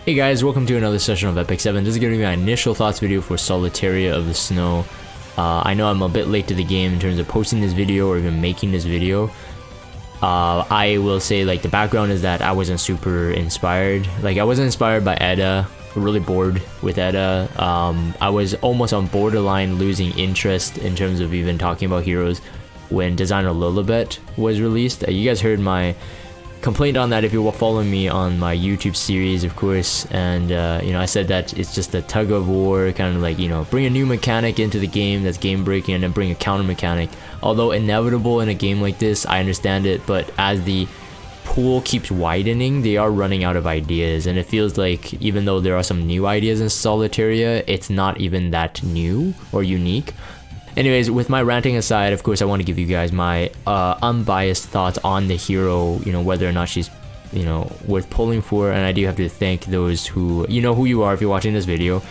Hey guys, welcome to another session of Epic 7. This is going to be my initial thoughts video for Solitaria of the Snow. I know I'm a bit late to the game in terms of posting this video or even making this video. I will say, like, the background is that I wasn't super inspired. Like, I wasn't inspired by Edda. Really bored with Edda. I was almost on borderline losing interest in terms of even talking about heroes when Designer Lilibet was released. You guys heard my complaint on that if you were following me on my YouTube series, of course, and you know, I said that it's just a tug-of-war, kind of like, you know, bring a new mechanic into the game that's game breaking and then bring a counter mechanic. Although inevitable in a game like this, I understand it, but as the pool keeps widening, they are running out of ideas, and it feels like even though there are some new ideas in Solitaria, it's not even that new or unique. Anyways, with my ranting aside, of course, I want to give you guys my unbiased thoughts on the hero, you know, whether or not she's, you know, worth pulling for. And I do have to thank those who, you know who you are if you're watching this video.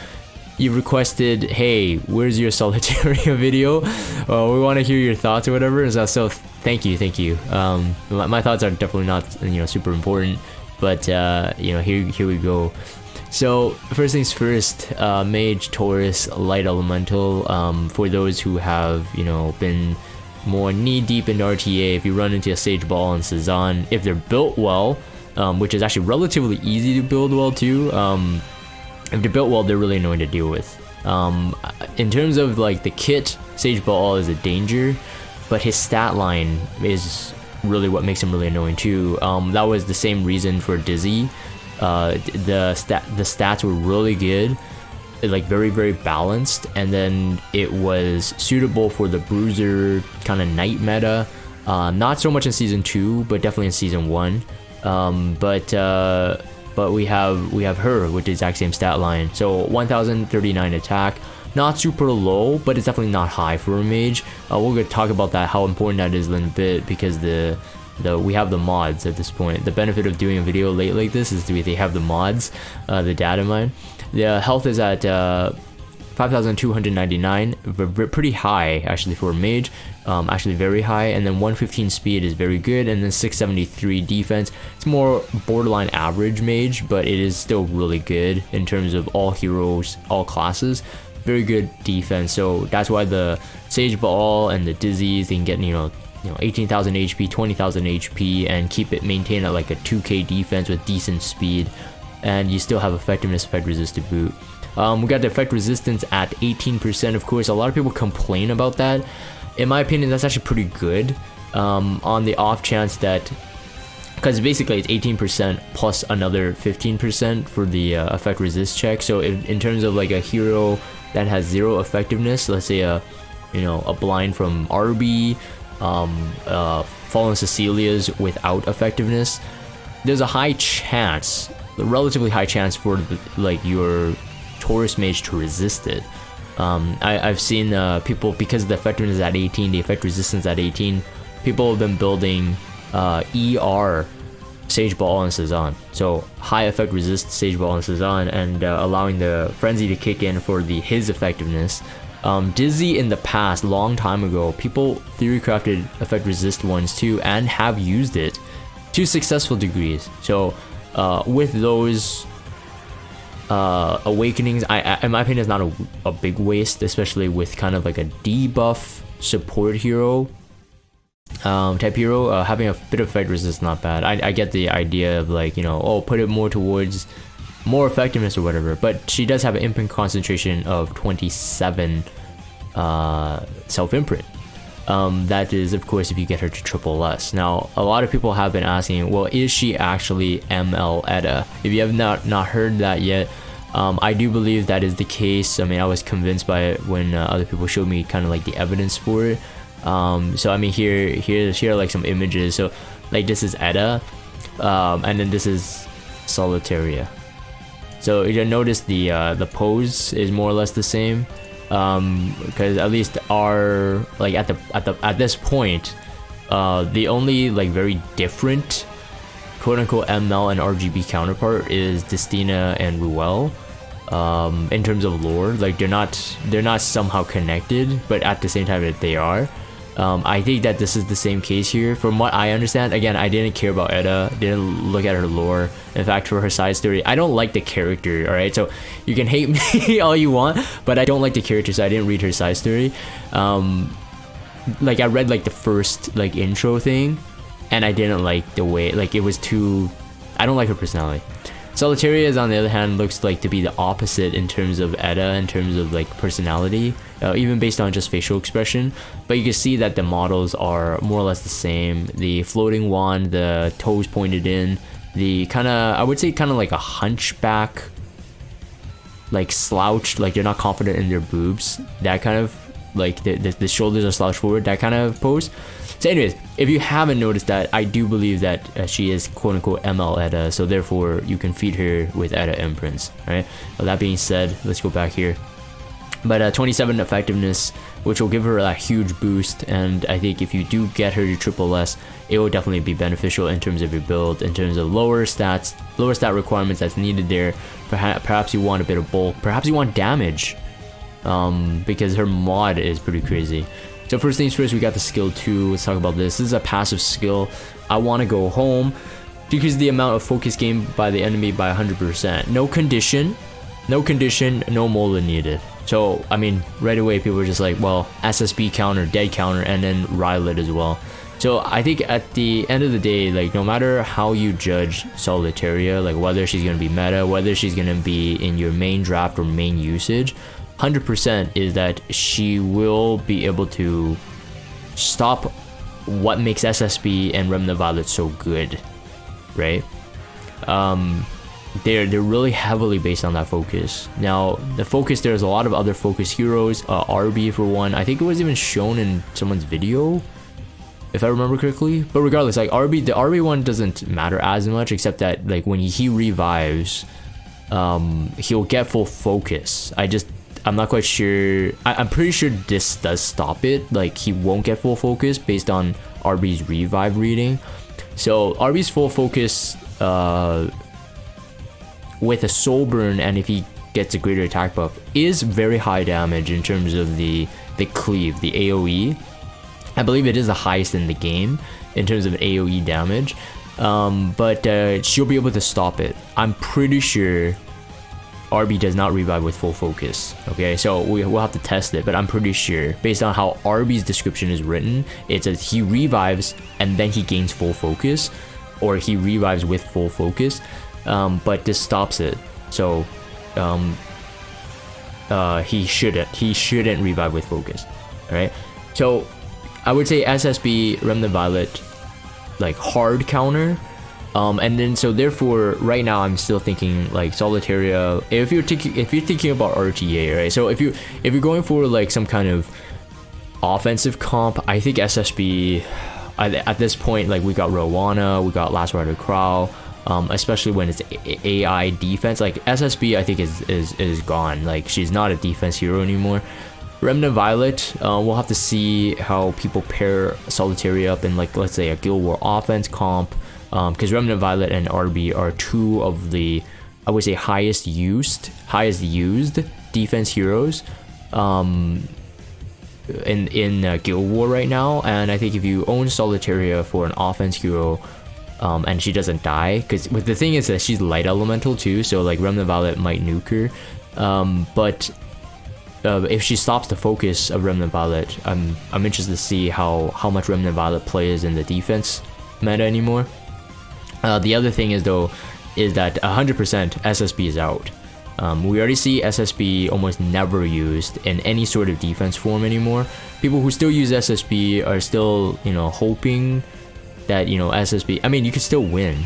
You've requested, hey, where's your Solitaria video? We want to hear your thoughts or whatever. So thank you. My thoughts are definitely not, you know, super important, but you know, here we go. So first things first, Mage, Taurus, Light Elemental. For those who have, you know, been more knee deep into RTA, if you run into a Sage Ball and Cezanne, if they're built well, which is actually relatively easy to build well too, if they're built well, they're really annoying to deal with. In terms of like the kit, Sage Ball is a danger, but his stat line is really what makes him really annoying too. That was the same reason for Dizzy. The stats were really good, like very balanced, and then it was suitable for the bruiser kind of knight meta. Not so much in season 2, but definitely in season 1. But we have her with the exact same stat line. So 1039 attack, not super low, but it's definitely not high for a mage. We're gonna talk about that, how important that is in a bit, because we have the mods at this point. The benefit of doing a video late like this is they have the mods, the data mine. The health is at 5,299, pretty high actually for a mage, actually very high. And then 115 speed is very good, and then 673 defense. It's more borderline average mage, but it is still really good in terms of all heroes, all classes. Very good defense, so that's why the Sage Ball and the Dizzies, they can get, you know, 18,000 HP, 20,000 HP, and keep it maintained at like a 2k defense with decent speed, and you still have effectiveness, effect resist to boot. We got the effect resistance at 18%. Of course, a lot of people complain about that. In my opinion, that's actually pretty good. On the off chance that, because basically it's 18% plus another 15% for the effect resist check. So in terms of like a hero that has 0 effectiveness, let's say a blind from RB, Fallen Cecilia's without effectiveness, there's a high chance, a relatively high chance for like your Taurus mage to resist it. I've seen people, because the effectiveness is at 18, the effect resistance at 18, people have been building ER Sage Ball and Cezanne, so high effect resist Sage Ball and Cezanne, and allowing the frenzy to kick in for his effectiveness. Dizzy in the past, long time ago, people theory crafted effect resist ones too, and have used it to successful degrees. So with those awakenings, in my opinion, it's not a big waste, especially with kind of like a debuff support hero type hero. Having a bit of effect resist is not bad. I get the idea of, like, you know, oh, put it more towards more effectiveness or whatever, but she does have an imprint concentration of 27 self-imprint. That is, of course, if you get her to triple S. Now, a lot of people have been asking, well, is she actually ML Edda? If you have not heard that yet, I do believe that is the case. I mean, I was convinced by it when other people showed me kind of like the evidence for it. So I mean, here are like some images. So like this is Edda, and then this is Solitaria. So you'll notice the pose is more or less the same, because at least our, like, at this point, the only like very different quote unquote ML and RGB counterpart is Destina and Ruel. In terms of lore, like they're not somehow connected, but at the same time they are. I think that this is the same case here. From what I understand, again, I didn't care about Edda, didn't look at her lore. In fact, for her side story, I don't like the character, alright? So you can hate me all you want, but I don't like the character, so I didn't read her side story. Like I read like the first like intro thing, and I didn't like the way, like it was too, I don't like her personality. Solitaria, on the other hand, looks like to be the opposite in terms of Edda, in terms of like personality, even based on just facial expression. But you can see that the models are more or less the same. The floating wand, the toes pointed in, the kind of, I would say kind of like a hunchback, like slouched, like they're not confident in their boobs, that kind of, like the shoulders are slouched forward, that kind of pose. So anyways, if you haven't noticed that, I do believe that she is quote-unquote ML Edda, so therefore you can feed her with Edda imprints, right? Well, that being said, let's go back here. But 27 effectiveness, which will give her a huge boost, and I think if you do get her to triple S, it will definitely be beneficial in terms of your build, in terms of lower stats, lower stat requirements that's needed there. Perhaps you want a bit of bulk, perhaps you want damage, because her mod is pretty crazy. So first things first, we got the skill 2. Let's talk about this. This is a passive skill. I want to go home. Decrease the amount of focus gained by the enemy by 100%. No condition, no mola needed. So, I mean, right away people are just like, well, SSB counter, dead counter, and then Rylet as well. So I think at the end of the day, like no matter how you judge Solitaria, like whether she's going to be meta, whether she's going to be in your main draft or main usage, 100% is that she will be able to stop what makes SSB and Remnant Violet so good, right? They're really heavily based on that focus. Now, the focus, there's a lot of other focus heroes, RB for one. I think it was even shown in someone's video, if I remember correctly. But regardless, like RB, the RB one doesn't matter as much, except that like when he revives, he'll get full focus. I'm not quite sure. I'm pretty sure this does stop it. Like he won't get full focus based on RB's revive reading. So RB's full focus with a soul burn, and if he gets a greater attack buff, is very high damage in terms of the cleave, the AoE. I believe it is the highest in the game in terms of AoE damage. But she'll be able to stop it. I'm pretty sure RB does not revive with full focus. Okay, so we'll have to test it, but I'm pretty sure based on how RB's description is written, it says he revives and then he gains full focus, or he revives with full focus. But this stops it. So he shouldn't revive with focus. All right, so I would say SSB Remnant Violet, like hard counter. And then so therefore right now I'm still thinking like Solitaria, if you're thinking about RTA, right? So if you're going for like some kind of offensive comp, I think SSB at this point, like we got Rowana, we got Last Rider Crow, especially when it's AI defense. Like SSB I think is gone. Like she's not a defense hero anymore. Remnant Violet, we'll have to see how people pair Solitaria up in like, let's say, a Guild War offense comp. Because Remnant Violet and RB are two of the, I would say, highest used defense heroes in Guild War right now. And I think if you own Solitaria for an offense hero, and she doesn't die, because the thing is that she's light elemental too, so like Remnant Violet might nuke her. But if she stops the focus of Remnant Violet, I'm interested to see how much Remnant Violet plays in the defense meta anymore. The other thing is though, is that 100% SSB is out. We already see SSB almost never used in any sort of defense form anymore. People who still use SSB are still, hoping that, SSB, I mean, you could still win,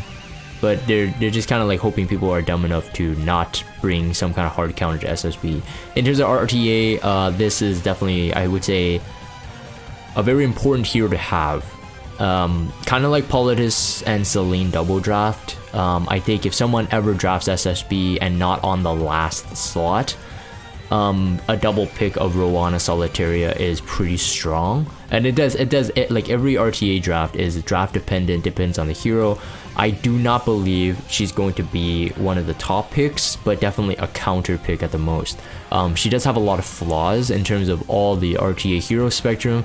but they're just kind of like hoping people are dumb enough to not bring some kind of hard counter to SSB. In terms of RTA, this is definitely, I would say, a very important hero to have. Kind of like Politis and Celine double draft. I think if someone ever drafts SSB and not on the last slot, a double pick of Rowana Solitaria is pretty strong. And it like every RTA draft is draft dependent, depends on the hero. I do not believe she's going to be one of the top picks, but definitely a counter pick at the most. She does have a lot of flaws in terms of all the RTA hero spectrum.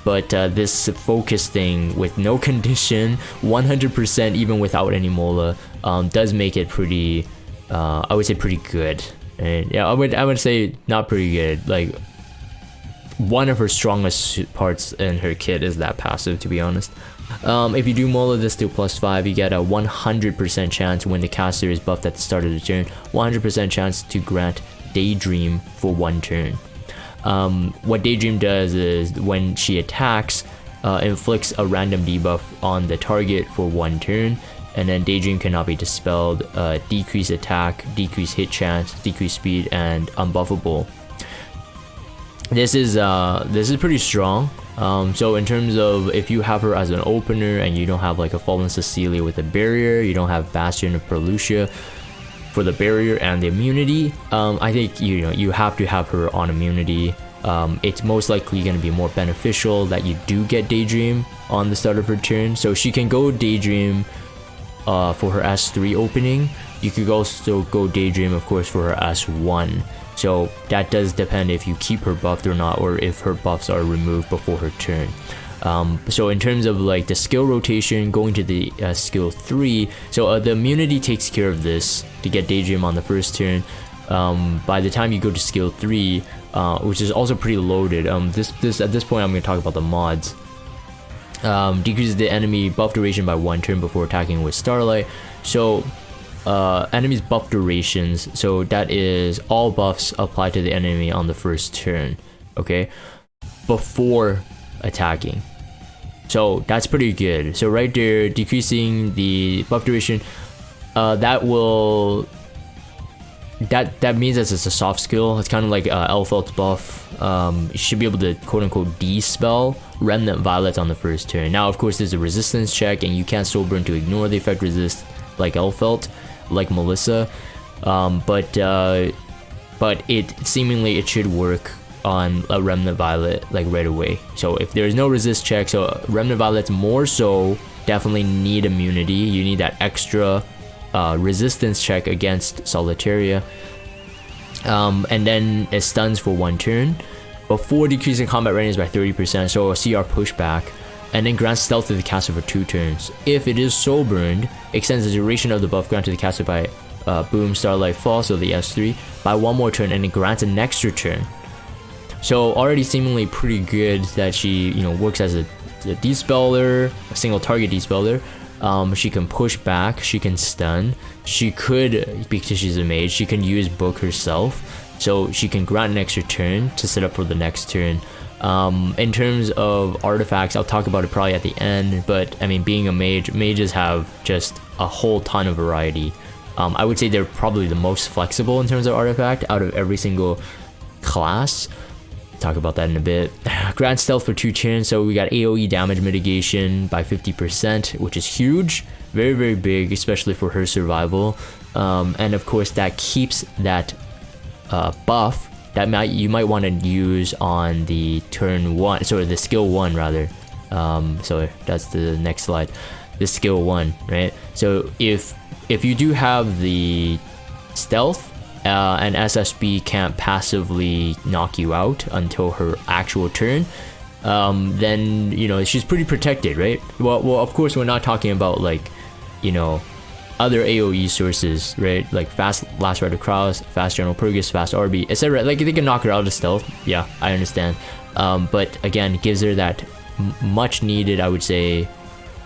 But this focus thing with no condition, 100% even without any mola, does make it pretty, I would say pretty good. And yeah, I would say not pretty good. Like, one of her strongest parts in her kit is that passive, to be honest. If you do mola this to +5, you get a 100% chance when the caster is buffed at the start of the turn, 100% chance to grant Daydream for 1 turn. What Daydream does is when she attacks, inflicts a random debuff on the target for 1 turn, and then Daydream cannot be dispelled, decrease attack, decrease hit chance, decrease speed, and unbuffable. This is pretty strong. So in terms of if you have her as an opener and you don't have like a Fallen Cecilia with a barrier, you don't have Bastion of Perlucia for the barrier and the immunity, I think you have to have her on immunity. It's most likely going to be more beneficial that you do get Daydream on the start of her turn, so she can go Daydream for her S3 opening. You could also go Daydream, of course, for her S1. So that does depend if you keep her buffed or not, or if her buffs are removed before her turn. So in terms of like the skill rotation, going to the skill 3, so the immunity takes care of this to get Daydream on the first turn. By the time you go to skill 3, which is also pretty loaded, at this point I'm going to talk about the mods. Decreases the enemy buff duration by 1 turn before attacking with Starlight. So enemies buff durations, so that is all buffs applied to the enemy on the first turn, okay, before attacking. So that's pretty good. So right there, decreasing the buff duration, that means that it's a soft skill. It's kind of like Elfelt's buff. You should be able to quote-unquote dispel Remnant Violets on the first turn. Now of course there's a resistance check and you can't soul burn to ignore the effect resist like Elfelt, like Melissa, but it seemingly it should work on a Remnant Violet like right away. So if there's no resist check, so Remnant Violets more so definitely need immunity. You need that extra resistance check against Solitaria, and then it stuns for 1 turn before decreasing combat readiness by 30%, so a CR pushback, and then grants stealth to the caster for 2 turns. If it is soul burned, extends the duration of the buff granted to the caster by Boom, Starlight, Fall, so the S3, by 1 more turn, and it grants an extra turn. So already seemingly pretty good that she works as a dispeller, a single target dispeller. She can push back, she can stun, she could, because she's a mage, she can use book herself, so she can grant an extra turn to set up for the next turn. In terms of artifacts, I'll talk about it probably at the end, but I mean, being a mage, mages have just a whole ton of variety. I would say they're probably the most flexible in terms of artifact out of every single class. Talk about that in a bit. Grant stealth for 2 turns, so we got AoE damage mitigation by 50%, which is huge, very very big, especially for her survival. And of course that keeps that buff that you might want to use on the turn 1, so the skill 1 rather. So that's the next slide, the skill 1, right? So if you do have the stealth, and SSB can't passively knock you out until her actual turn, then she's pretty protected, right? Well, of course we're not talking about like other AoE sources, right? Like fast Last Rite of Kraus, fast General Purgus, fast RB, etc. Like they can knock her out of stealth. Yeah, I understand. But again, it gives her that much needed, I would say,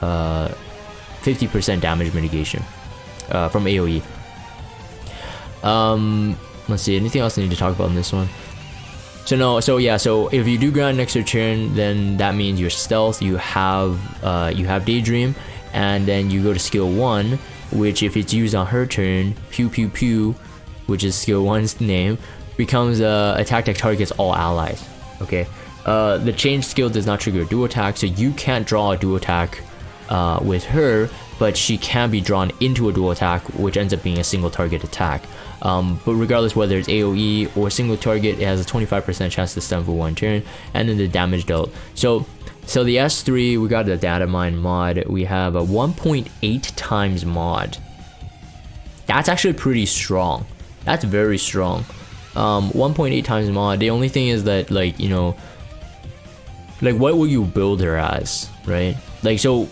50% damage mitigation from AoE. Let's see, anything else I need to talk about in this one? So if you do grant an extra turn, then that means your stealth, you have Daydream, and then you go to skill 1, which if it's used on her turn, Pew Pew Pew, which is skill 1's name, becomes attack that targets all allies. Okay, the change skill does not trigger a dual attack, so you can't draw a dual attack with her, but she can be drawn into a dual attack, which ends up being a single target attack. But regardless whether it's AoE or single target, it has a 25% chance to stun for 1 turn, and then the damage dealt. So the S3, we got the data mine mod, we have a 1.8 times mod. That's actually pretty strong. That's very strong. 1.8 times mod. The only thing is that, like, like what will you build her as, right? Like, so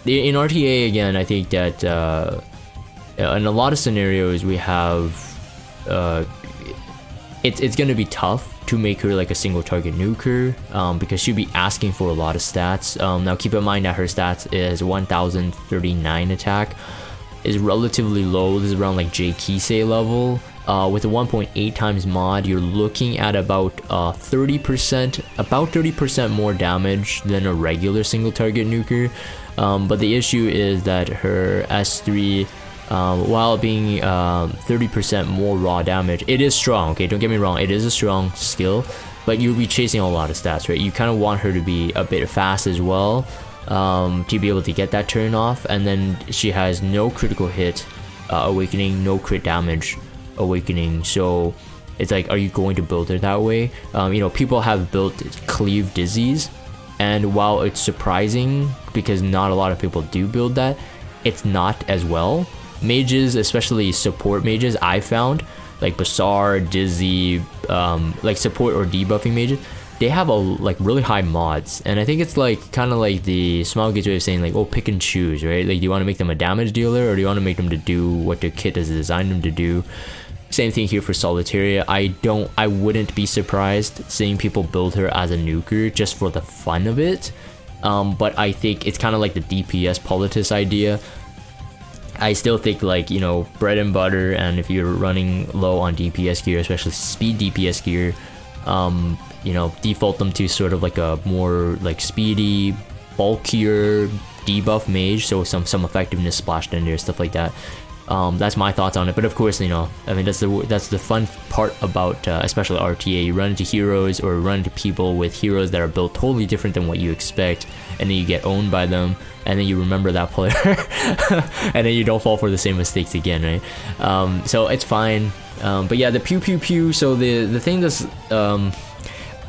in RTA again, I think that in a lot of scenarios we have it's gonna be tough to make her like a single target nuker, because she'll be asking for a lot of stats. Now keep in mind that her stats is 1039 attack, is relatively low. This is around like J Kisei level. With a 1.8 times mod, you're looking at about 30% more damage than a regular single target nuker. But the issue is that her S3, while being 30% more raw damage, it is strong. Okay, don't get me wrong, it is a strong skill, but you'll be chasing a lot of stats, right? You kind of want her to be a bit fast as well, to be able to get that turn off. And then she has no critical hit awakening, no crit damage awakening. So it's like, are you going to build her that way? You know, people have built cleave dizzies, and while it's surprising because not a lot of people do build that, it's not as well. Mages, especially support mages, I found, like Bazaar, Dizzy, like support or debuffing mages, they have a like really high mods. And I think it's like kind of like the Smilegate's way of saying like, oh, pick and choose, right? Like, do you want to make them a damage dealer, or do you want to make them to do what the kit has designed them to do? Same thing here for Solitaria. I wouldn't be surprised seeing people build her as a nuker just for the fun of it. But I think it's kind of like the DPS Politis idea. I still think, like, you know, bread and butter, and if you're running low on DPS gear, especially speed DPS gear, you know, default them to sort of like a more like speedy, bulkier debuff mage, so some effectiveness splashed in there, stuff like that. That's my thoughts on it. But of course, you know, I mean, that's the fun part about especially RTA. You run into heroes or run into people with heroes that are built totally different than what you expect, and then you get owned by them, and then you remember that player, and then you don't fall for the same mistakes again, right? So it's fine. But yeah, the pew pew pew. So the thing that's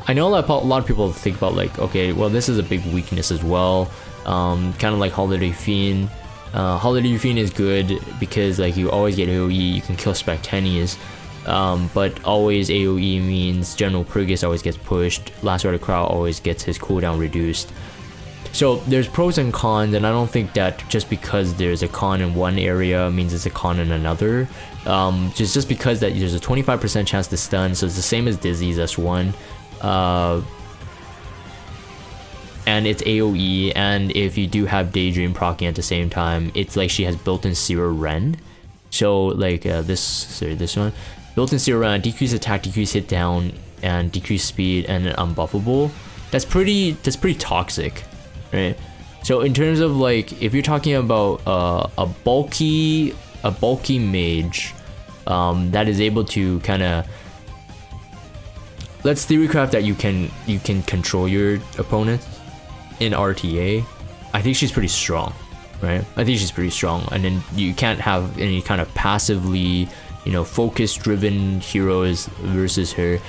I know a lot of people think about, like, okay, well, this is a big weakness as well. Kind of like Holiday Fiend. Holiday Fiend is good because, like, you always get AoE, you can kill Spectenias, but always AoE means General Purgus always gets pushed, Last Order Crowd always gets his cooldown reduced. So there's pros and cons, and I don't think that just because there's a con in one area means it's a con in another. Just because that there's a 25% chance to stun, so it's the same as Dizzy's S1. And it's AoE, and if you do have Daydream proccing at the same time, it's like she has built-in Zero Ren. So like this one, built-in Zero Ren, decrease attack, decrease hit down, and decrease speed, and unbuffable. That's pretty toxic, right? So in terms of, like, if you're talking about a bulky mage that is able to kind of, let's theorycraft that you can control your opponent in RTA, I think she's pretty strong, right? I think she's pretty strong, and then you can't have any kind of passively, you know, focus-driven heroes versus her.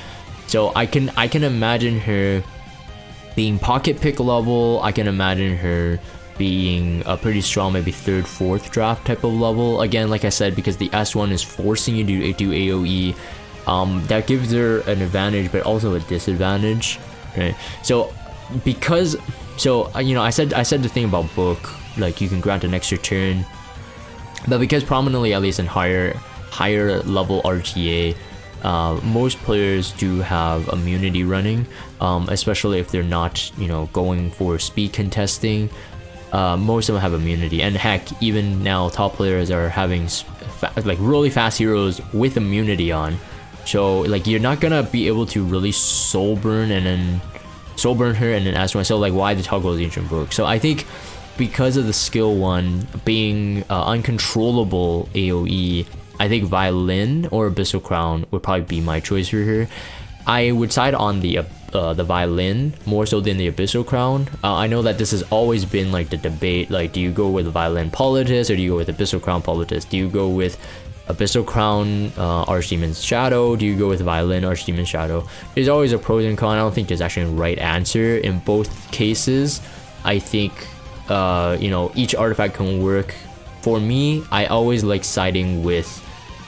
So I can imagine her being pocket pick level. I can imagine her being a pretty strong, maybe 3rd, 4th draft type of level. Again, like I said, because the S1 is forcing you to do AoE, that gives her an advantage, but also a disadvantage, right? So because, you know, I said the thing about book, like, you can grant an extra turn, but because prominently, at least in higher level RTA, most players do have immunity running, especially if they're not, you know, going for speed contesting. Most of them have immunity, and heck, even now top players are having like really fast heroes with immunity on. So like, you're not gonna be able to really soul burn her and then ask myself, like, why the toggle of the ancient book. So I think because of the skill one being uncontrollable AoE, I think Violin or Abyssal Crown would probably be my choice for her. I would side on the Violin more so than the Abyssal Crown. I know that this has always been like the debate, like, do you go with Violin Politis or do you go with Abyssal Crown Politis? Do you go with Abyssal Crown Archdemon's Shadow? Do you go with Violin Archdemon's Shadow? There's always a pros and cons. I don't think there's actually a right answer in both cases. I think you know, each artifact can work. For me, I always like siding with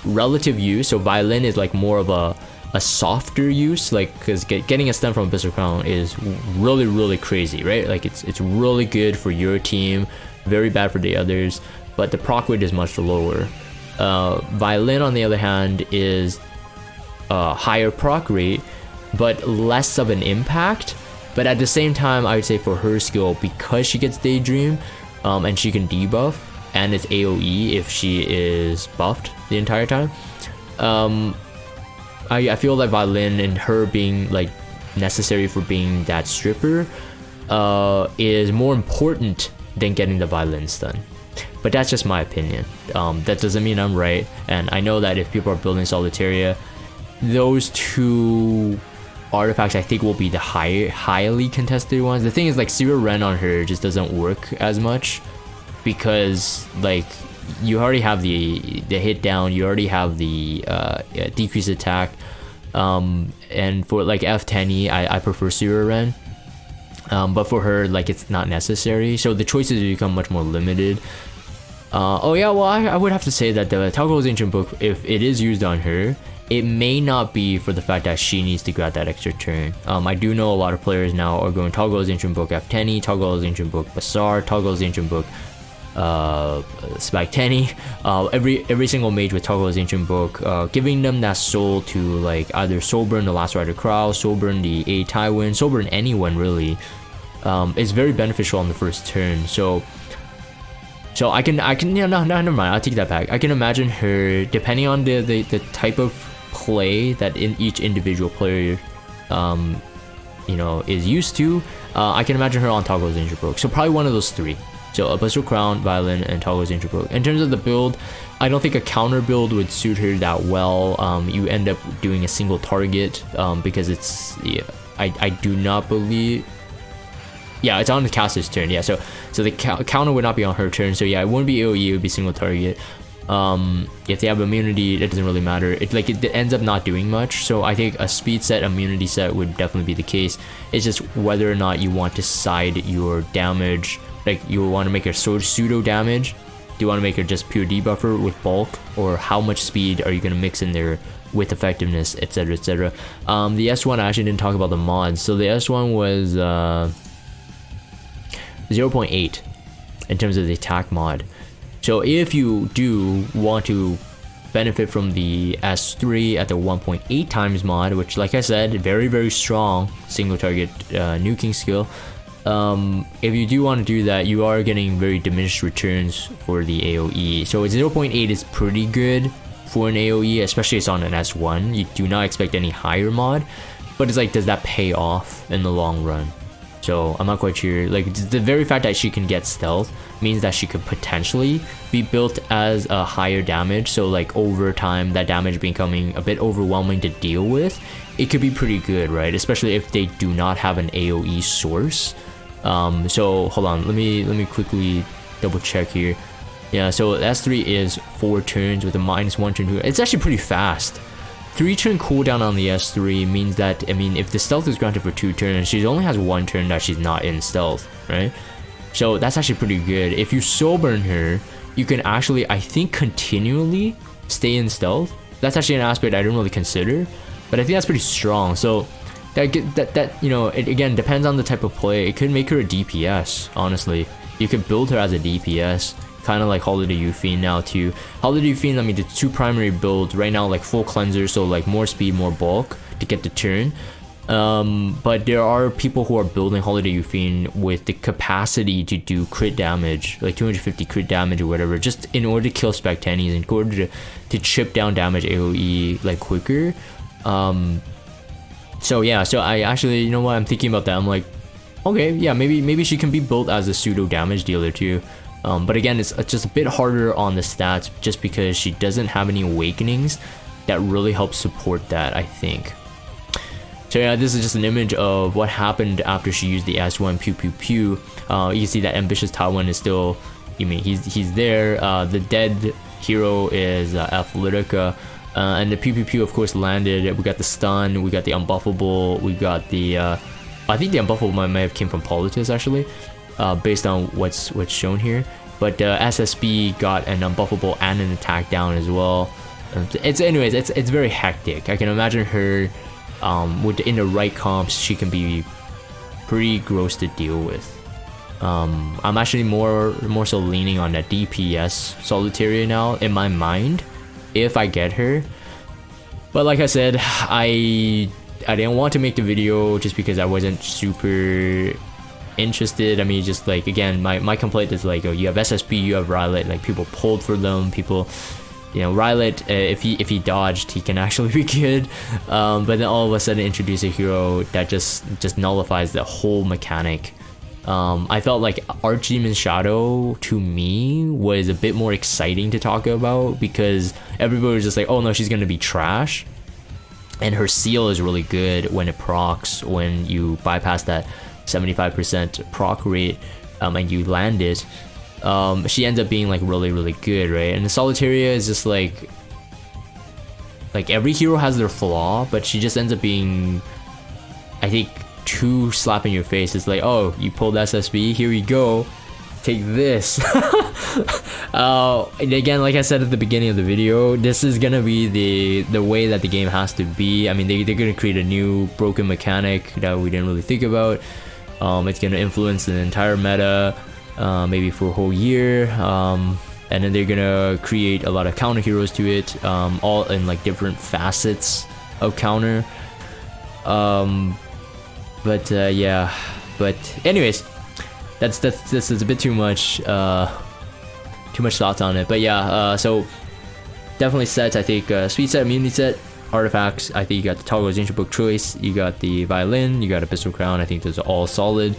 relative use. So Violin is like more of a a softer use, like because getting a stun from Abyssal Crown is really crazy, right? Like it's really good for your team, very bad for the others, but the proc rate is much lower. Violin on the other hand is a higher proc rate but less of an impact, but at the same time I would say for her skill, because she gets Daydream and she can debuff and it's AoE if she is buffed the entire time, I feel like Violin and her being like necessary for being that stripper is more important than getting the Violin stun. But that's just my opinion. That doesn't mean I'm right, and I know that if people are building Solitaria, those two artifacts I think will be the highly contested ones. The thing is, like, Zero Ren on her just doesn't work as much because like you already have the hit down, you already have the decreased attack, and for like F10E I prefer Zero Ren, but for her like it's not necessary, so the choices become much more limited. Oh yeah, well I would have to say that the Tug-of-war's Ancient Book, if it is used on her, it may not be for the fact that she needs to grab that extra turn. I do know a lot of players now are going Tug-of-war's Ancient Book F10E, Tug-of-war's Ancient Book Bazaar, Tug-of-war's Ancient Book Spike Tenny, every single mage with Tug-of-war's Ancient Book, giving them that soul to like either Soulburn the Last Rider Crow, Soulburn the A Tywin, Soulburn anyone really, is very beneficial on the first turn. So I can yeah, no, never mind, I'll take that back. I can imagine her, depending on the type of play that in each individual player you know is used to, I can imagine her on Tug-of-war's Ancient Book. So probably one of those three. So Abyssal Crown, Violin, and Tug-of-war's Ancient Book. In terms of the build, I don't think a counter build would suit her that well. You end up doing a single target because it's, yeah, I do not believe, yeah, it's on the caster's turn. Yeah, so the counter would not be on her turn. So yeah, it wouldn't be AoE, it would be single target. If they have immunity, it doesn't really matter. It ends up not doing much. So I think a speed set, immunity set would definitely be the case. It's just whether or not you want to side your damage. Like, you want to make her pseudo damage, do you want to make her just pure debuffer with bulk, or how much speed are you going to mix in there with effectiveness, etc, etc. The S1, I actually didn't talk about the mods. So the S1 was 0.8 in terms of the attack mod. So if you do want to benefit from the S3 at the 1.8 times mod, which like I said, very strong single target nuking skill, if you do want to do that, you are getting very diminished returns for the AoE. So 0.8 is pretty good for an AoE, especially it's on an S1. You do not expect any higher mod, but it's like, does that pay off in the long run? So I'm not quite sure. Like, the very fact that she can get stealth means that she could potentially be built as a higher damage. So like over time, that damage becoming a bit overwhelming to deal with, it could be pretty good, right? Especially if they do not have an AoE source. So hold on, let me quickly double check here. Yeah, so S3 is 4 turns with a -1 turn. It's actually pretty fast. 3 turn cooldown on the S3 means that, I mean, if the stealth is granted for 2 turns, she only has 1 turn that she's not in stealth, right? So that's actually pretty good. If you soul burn her, you can actually, I think, continually stay in stealth. That's actually an aspect I didn't really consider, but I think that's pretty strong. So that you know, it again depends on the type of play. It could make her a DPS, honestly. You could build her as a DPS, kind of like Holiday Youthfiend now too. Holiday Youthfiend, I mean, the 2 primary builds right now, like full cleanser, so like more speed, more bulk to get the turn. But there are people who are building Holiday Youthfiend with the capacity to do crit damage, like 250 crit damage or whatever, just in order to kill Spectanis, in order to chip down damage AoE like quicker. So yeah, so I actually, you know what, I'm thinking about that. I'm like, okay, yeah, maybe she can be built as a pseudo damage dealer too. But again, it's just a bit harder on the stats just because she doesn't have any awakenings that really help support that, I think. So yeah, this is just an image of what happened after she used the S1 pew pew pew. You can see that Ambitious Tywin is still, I mean, he's there. The dead hero is Athletica. And the pew pew pew of course landed. We got the stun, we got the unbuffable, we got the I think the unbuffable might have came from Politis actually, based on what's shown here. But SSB got an unbuffable and an attack down as well. It's very hectic. I can imagine her in the right comps, she can be pretty gross to deal with. I'm actually more so leaning on that DPS Solitaria now in my mind, if I get her. But like I said, I didn't want to make the video just because I wasn't super interested. I mean, just like, again, my complaint is like, oh, you have SSB, you have Rylet, like people pulled for them, people, you know, Rylet, if he dodged, he can actually be good, but then all of a sudden introduce a hero that just nullifies the whole mechanic. I felt like Archdemon's Shadow to me was a bit more exciting to talk about because everybody was just like, oh no, she's gonna be trash, and her seal is really good when it procs, when you bypass that 75% proc rate and you land it. She ends up being like really good, right? And the Solitaria is just like every hero has their flaw, but she just ends up being, I think, too slap in your face. It's like, oh, you pulled SSB, here you go, take this. And again, like I said at the beginning of the video, this is gonna be the way that the game has to be. I mean, they're gonna create a new broken mechanic that we didn't really think about. It's gonna influence the entire meta, maybe for a whole year, and then they're gonna create a lot of counter heroes to it, all in like different facets of counter. Yeah, but anyways, this is a bit too much thoughts on it. But yeah, so definitely sets. I think speed set, immunity set, artifacts. I think you got the Toggle's Ancient Book Choice, you got the Violin, you got Abyssal Crown. I think those are all solid.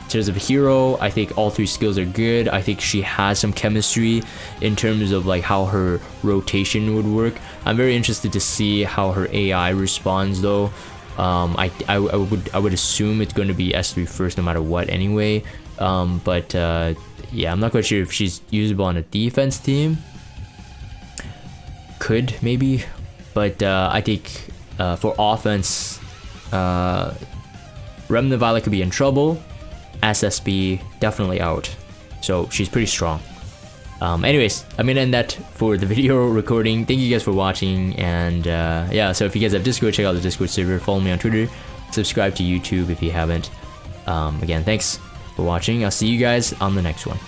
In terms of a hero, I think all three skills are good. I think she has some chemistry in terms of like how her rotation would work. I'm very interested to see how her AI responds though. I would assume it's going to be S3 first no matter what anyway. Yeah, I'm not quite sure if she's usable on a defense team. Could maybe, but I think for offense, Remnant Violet could be in trouble. SSB definitely out, so she's pretty strong. Anyways, I'm gonna end that for the video recording. Thank you guys for watching, and yeah, so if you guys have Discord, check out the Discord server, follow me on Twitter, subscribe to YouTube if you haven't. Again, thanks for watching. I'll see you guys on the next one.